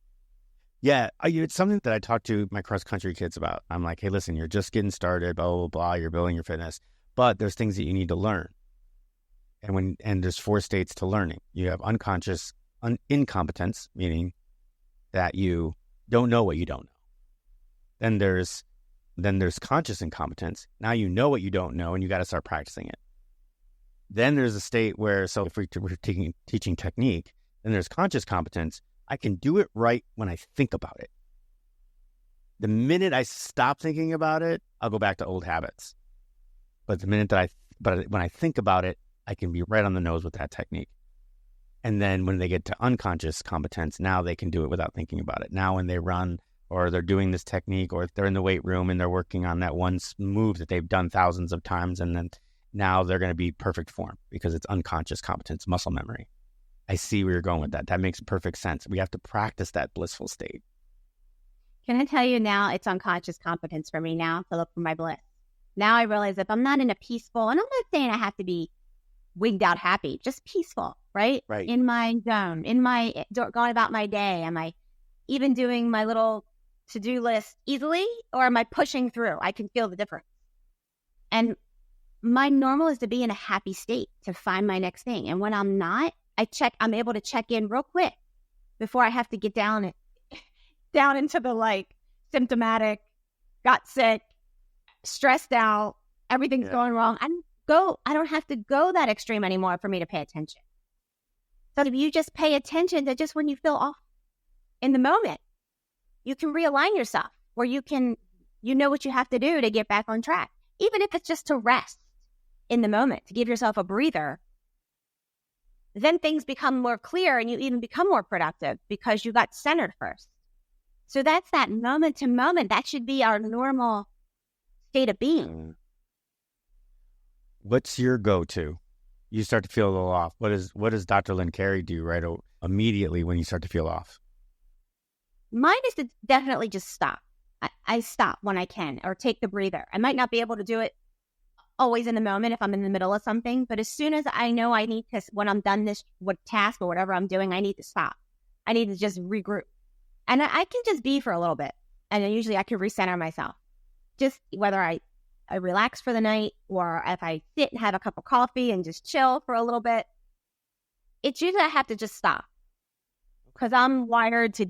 yeah, it's something that I talk to my cross-country kids about. I'm like, hey, listen, you're just getting started, blah, blah, blah. You're building your fitness. But there's things that you need to learn. And there's 4 states to learning. You have unconscious incompetence, meaning that you don't know what you don't know. Then there's conscious incompetence. Now you know what you don't know, and you got to start practicing it. Then there's a state where, so if we're teaching technique, then there's conscious competence. I can do it right when I think about it. The minute I stop thinking about it, I'll go back to old habits. But when I think about it, I can be right on the nose with that technique. And then when they get to unconscious competence, now they can do it without thinking about it. Now when they run or they're doing this technique, or if they're in the weight room and they're working on that one move that they've done thousands of times, and then now they're going to be perfect form because it's unconscious competence, muscle memory. I see where you're going with that. That makes perfect sense. We have to practice that blissful state. can I tell you now, it's unconscious competence for me now to look for my bliss. Now I realize if I'm not in a peaceful, and I'm not saying I have to be wigged out happy, just peaceful, right? Right. In my zone, going about my day. Am I even doing my little to-do list easily, or am I pushing through? I can feel the difference. And my normal is to be in a happy state, to find my next thing. And when I'm not, I'm able to check in real quick before I have to get down into the symptomatic, got sick, stressed out, everything's going wrong. I don't have to go that extreme anymore for me to pay attention. So if you just pay attention to just when you feel off in the moment, you can realign yourself where you know what you have to do to get back on track. Even if it's just to rest in the moment, to give yourself a breather, then things become more clear and you even become more productive because you got centered first. So that's that moment to moment. That should be our normal state of being. What's your go-to? You start to feel a little off. What does Dr. Lynn Carey do right immediately when you start to feel off? Mine is to definitely just stop. I stop when I can, or take the breather. I might not be able to do it always in the moment if I'm in the middle of something, but as soon as I know I need to, when I'm done what task or whatever I'm doing, I need to stop. I need to just regroup. And I can just be for a little bit. And then usually I can recenter myself. Just whether I relax for the night, or if I sit and have a cup of coffee and just chill for a little bit, it's usually I have to just stop. Because I'm wired to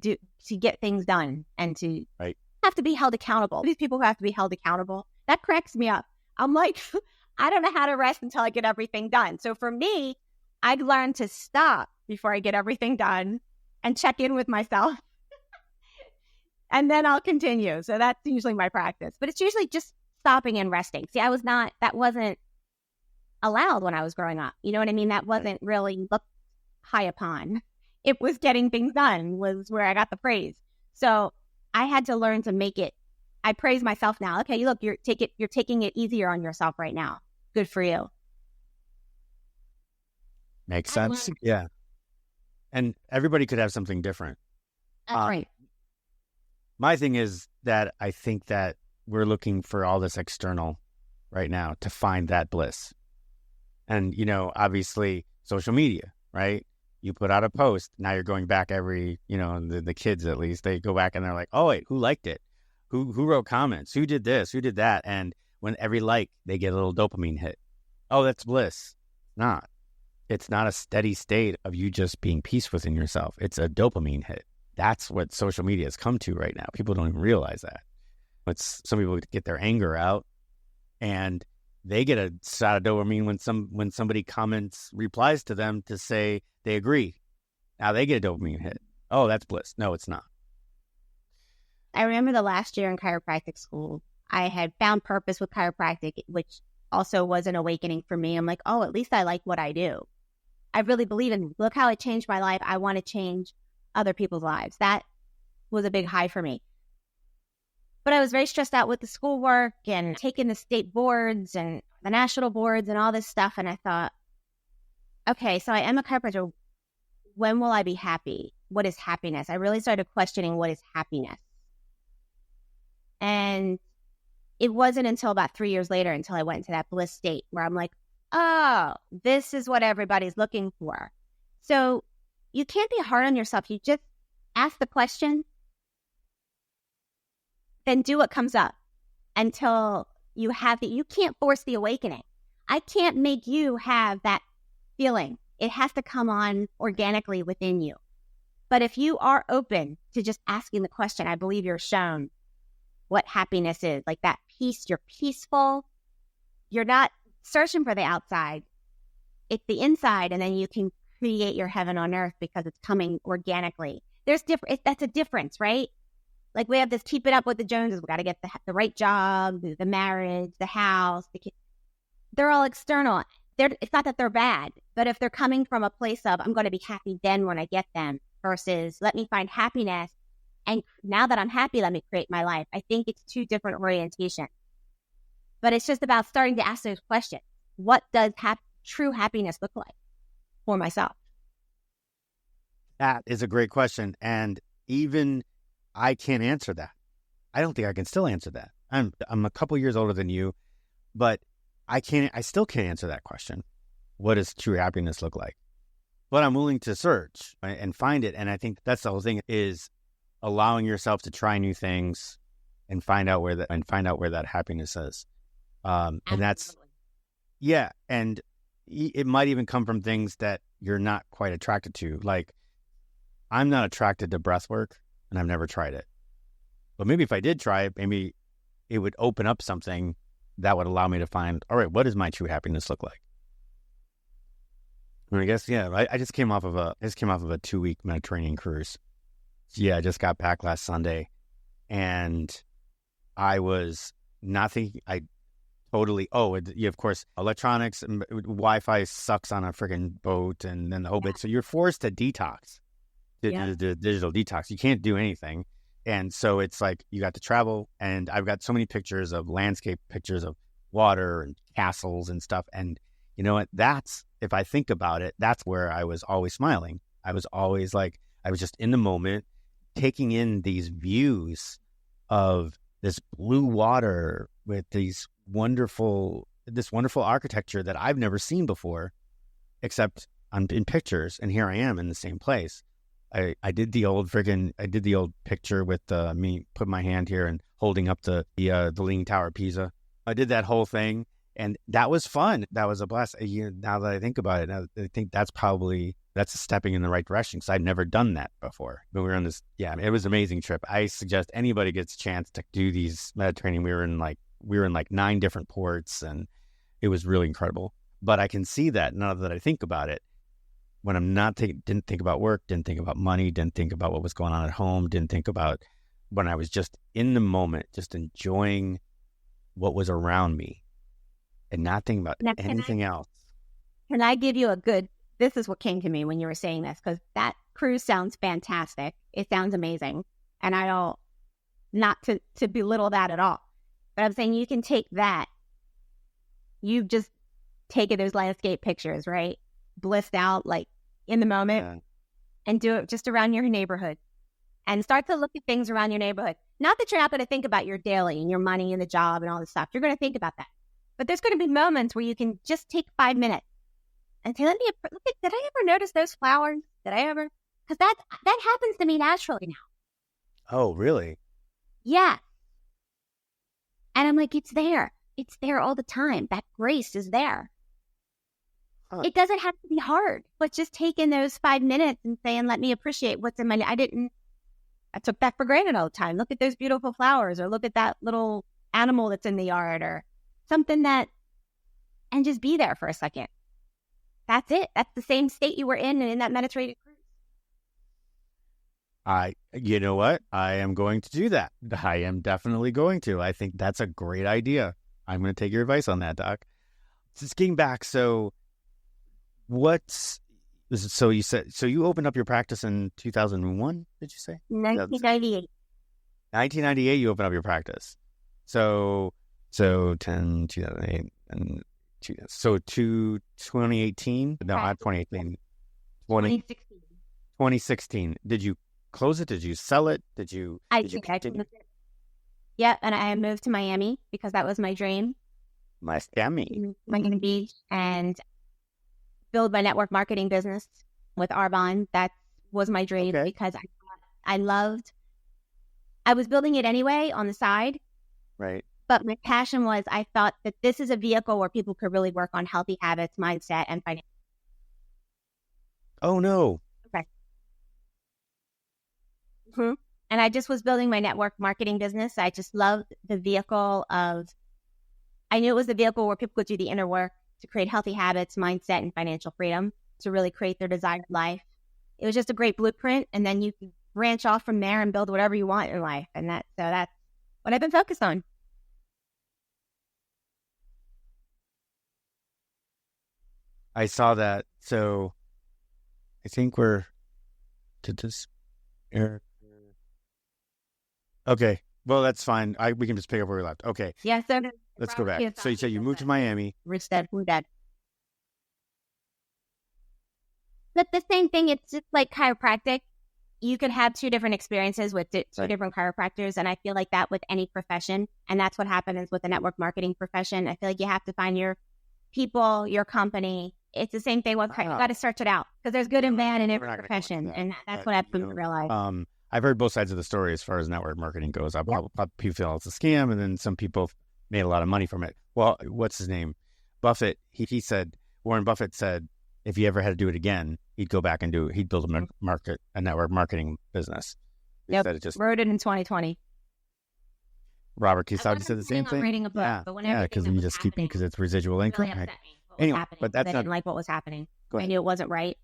get things done and to have to be held accountable. These people who have to be held accountable, that cracks me up. I'm like, I don't know how to rest until I get everything done. So for me, I've learned to stop before I get everything done and check in with myself. And then I'll continue. So that's usually my practice. But it's usually just stopping and resting. See, that wasn't allowed when I was growing up. You know what I mean? That wasn't really looked high upon. It was getting things done was where I got the praise. So I had to learn to make it. I praise myself now. Okay, look, you're taking it easier on yourself right now. Good for you. Makes sense. Yeah. And everybody could have something different. That's right. My thing is that I think that we're looking for all this external right now to find that bliss. And, obviously social media, right? You put out a post, now you're going back every, the kids at least, they go back and they're like, oh, wait, who liked it? Who wrote comments? Who did this? Who did that? And when every like, they get a little dopamine hit. Oh, that's bliss. It's not a steady state of you just being peace within yourself. It's a dopamine hit. That's what social media has come to right now. People don't even realize that. Some people get their anger out and they get a shot of dopamine when somebody replies to them to say they agree. Now they get a dopamine hit. Oh, that's bliss. No, it's not. I remember the last year in chiropractic school, I had found purpose with chiropractic, which also was an awakening for me. I'm like, oh, at least I like what I do. I really believe in, look how it changed my life. I want to change other people's lives. That was a big high for me. But I was very stressed out with the schoolwork and taking the state boards and the national boards and all this stuff. And I thought, okay, so I am a chiropractor. When will I be happy? what is happiness? I really started questioning what is happiness. And it wasn't until about 3 years later until I went into that bliss state where I'm like, oh, this is what everybody's looking for. So you can't be hard on yourself. You just ask the question, then do what comes up until you have you can't force the awakening. I can't make you have that feeling. It has to come on organically within you. But if you are open to just asking the question, I believe you're shown what happiness is. Like that peace, you're peaceful. You're not searching for the outside. It's the inside, and then you can create your heaven on earth because it's coming organically. There's that's a difference, right? Like we have this keep it up with the Joneses. We got to get the right job, the marriage, the house, the kids. They're all external. It's not that they're bad, but if they're coming from a place of I'm going to be happy then when I get them versus let me find happiness. And now that I'm happy, let me create my life. I think it's two different orientations. But it's just about starting to ask those questions. What does true happiness look like for myself? That is a great question. And even I can't answer that. I don't think I can still answer that. I'm a couple years older than you, but I still can't answer that question. What does true happiness look like? But I'm willing to search and find it. And I think that's the whole thing is allowing yourself to try new things and find out where that happiness is. And that's, yeah. And it might even come from things that you're not quite attracted to. Like I'm not attracted to breath work and I've never tried it, but maybe if I did try it, maybe it would open up something that would allow me to find, all right, what does my true happiness look like? And I guess, yeah, I just came off of a 2-week Mediterranean cruise. Yeah, I just got back last Sunday and I was not thinking, of course, electronics and Wi-Fi sucks on a freaking boat and then the whole bit. So you're forced to detox, the digital detox. You can't do anything. And so it's like you got to travel and I've got so many pictures of landscape, pictures of water and castles and stuff. And you know what? If I think about it, that's where I was always smiling. I was always like, I was just in the moment taking in these views of this blue water with this wonderful architecture that I've never seen before, except in pictures. And here I am in the same place. I did the old picture with me put my hand here and holding up the Leaning Tower of Pisa. I did that whole thing, and that was fun. That was a blast. Now that I think about it, I think that's a stepping in the right direction because I'd never done that before. But we were on this, it was an amazing trip. I suggest anybody gets a chance to do these Mediterranean. We were in like 9 different ports, and it was really incredible. But I can see that now that I think about it. When I'm didn't think about work, didn't think about money, didn't think about what was going on at home, didn't think about when I was just in the moment, just enjoying what was around me and not thinking about anything else. Can I give you this is what came to me when you were saying this, because that cruise sounds fantastic. It sounds amazing. And I don't, not to belittle that at all, but I'm saying you can take that. You've just taken those landscape pictures, right? Blissed out, like in the moment, and do it just around your neighborhood and start to look at things around your neighborhood. Not that you're not going to think about your daily and your money and the job and all this stuff. You're going to think about that. But there's going to be moments where you can just take 5 minutes and say, let me look at, did I ever notice those flowers? Did I ever? Because that happens to me naturally now. Oh, really? Yeah. And I'm like, it's there. It's there all the time. That grace is there. Huh. It doesn't have to be hard, but just taking those 5 minutes and saying, let me appreciate what's in my, I took that for granted all the time. Look at those beautiful flowers, or look at that little animal that's in the yard, or something and just be there for a second. That's it. That's the same state you were in that Mediterranean cruise. You know what? I am going to do that. I am definitely going to. I think that's a great idea. I'm going to take your advice on that, Doc. Just getting back, so you said, so you opened up your practice in 2001, did you say? 1998. 1998, you opened up your practice. So 2008, and so to 2018? No, not 2018. 2016. 2016. Did you close it? Did you sell it? Did you continue? Yeah, and I moved to Miami because that was my dream. Miami. Miami Beach, and build my network marketing business with Arbonne. That was my dream because I was building it anyway on the side. Right. But my passion was, I thought that this is a vehicle where people could really work on healthy habits, mindset, and finance. Oh, no. Okay. Mm-hmm. And I just was building my network marketing business. I just loved the vehicle I knew it was the vehicle where people could do the inner work to create healthy habits, mindset, and financial freedom to really create their desired life. It was just a great blueprint. And then you can branch off from there and build whatever you want in life. And that's what I've been focused on. I saw that. So I think did this air? Okay. Well, that's fine. We can just pick up where we left. Okay. Yeah. So let's go back. So you said you moved to Miami. Rich dad, poor dad. But the same thing, it's just like chiropractic. You could have two different experiences with two different chiropractors. And I feel like that with any profession. And that's what happens with the network marketing profession. I feel like you have to find your people, your company. It's the same thing with you got to search it out because there's good and bad in every profession. And that's what I've come to realize. I've heard both sides of the story as far as network marketing goes. People feel it's a scam, and then some people made a lot of money from it. Well, what's his name? Buffett. Warren Buffett said, if he ever had to do it again, he'd go back and he'd build a network marketing business. Yep. Wrote it in 2020. Robert Kiyosaki said the same thing. Reading a book, but whenever because you just keep it because it's residual income. Really anyway, but that's I didn't like what was happening. I knew it wasn't right.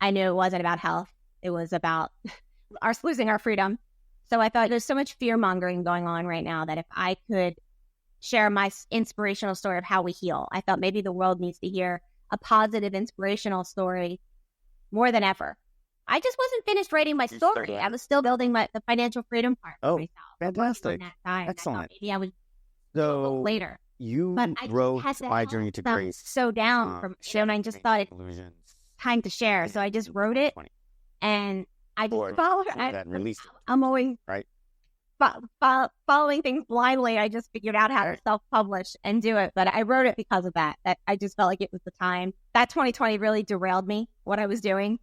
I knew it wasn't about health. It was about losing our freedom. So I thought there's so much fear mongering going on right now that if I could share my inspirational story of how we heal, I thought maybe the world needs to hear a positive, inspirational story more than ever. I just wasn't finished writing my story. I was still building the financial freedom part for myself. Fantastic. Excellent. Maybe I would so later. You wrote My Journey to Grace. So down from and I just thought it's time to share. So I just wrote it and I just followed it. I'm always following things blindly. I just figured out how to self-publish and do it. But I wrote it because of that. That I just felt like it was the time. That 2020 really derailed me, what I was doing.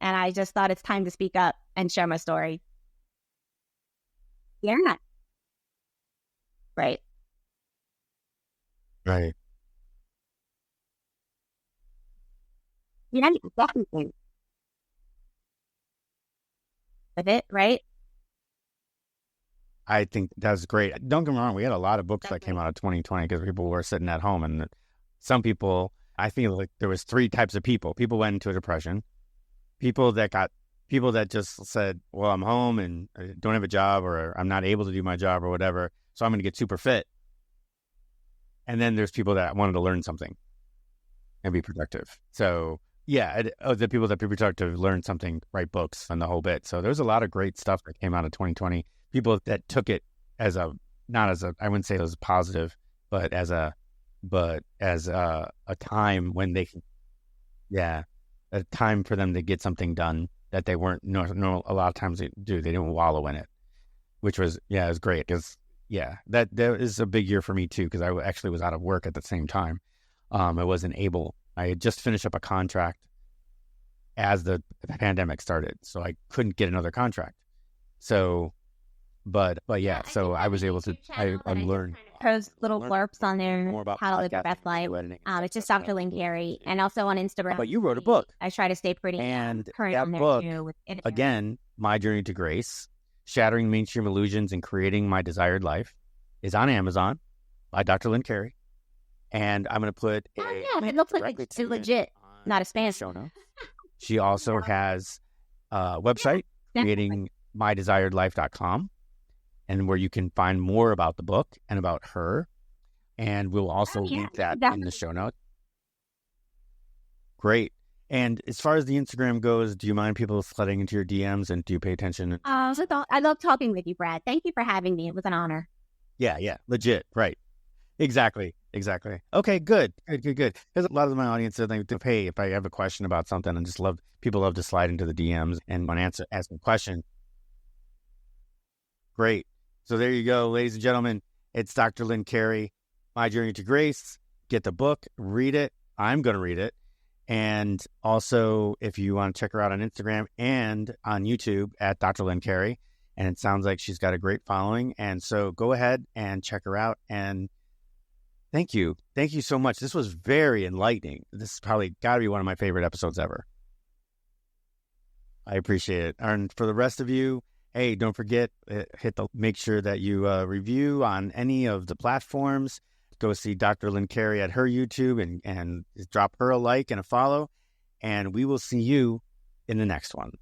And I just thought it's time to speak up and share my story. Yeah. Right. Right. Yeah, definitely. With it, right? I think that's great. Don't get me wrong. We had a lot of books that came out of 2020 because people were sitting at home. And some people, I feel like there was three types of people. People went into a depression. People that just said, well, I'm home and I don't have a job or I'm not able to do my job or whatever. So I'm going to get super fit. And then there's people that wanted to learn something and be productive. So yeah, the people that be productive, learn something, write books and the whole bit. So there's a lot of great stuff that came out of 2020. People that took it as I wouldn't say it was positive, but as a time when they can, a time for them to get something done that they weren't, no, a lot of times they didn't wallow in it, which was, it was great. Because that is a big year for me too. Cause I actually was out of work at the same time. I had just finished up a contract as the pandemic started. So I couldn't get another contract. So, but so I was able to, I learned. Post little blurbs on there, how to live your best life. It's just Dr. Lynn Carey, and also on Instagram. But you wrote a book. I try to stay pretty and current that on there book, too. Again, My Journey to Grace, Shattering Mainstream Illusions and Creating My Desired Life, is on Amazon by Dr. Lynn Carey. And I'm going to put it looks like it's legit, not a spam. Show notes. She also has a website, creatingmydesiredlife.com, and where you can find more about the book and about her. And we'll also link that in the show notes. Great. And as far as the Instagram goes, do you mind people flooding into your DMs, and do you pay attention? I love talking with you, Brad. Thank you for having me. It was an honor. Yeah, legit. Right. Exactly. Exactly. Okay, good. Good, good, good. Because a lot of my audience said, like, hey, if I have a question about something, and just love, people love to slide into the DMs and want to ask a question. Great. So there you go, ladies and gentlemen. It's Dr. Lynn Carey, My Journey to Grace. Get the book, read it. I'm going to read it. And also, if you want to check her out on Instagram and on YouTube at Dr. Lynn Carey, and it sounds like she's got a great following. And so go ahead and check her out. And thank you. Thank you so much. This was very enlightening. This is probably got to be one of my favorite episodes ever. I appreciate it. And for the rest of you, hey, don't forget, make sure that you review on any of the platforms. Go see Dr. Lynn Carey at her YouTube and drop her a like and a follow. And we will see you in the next one.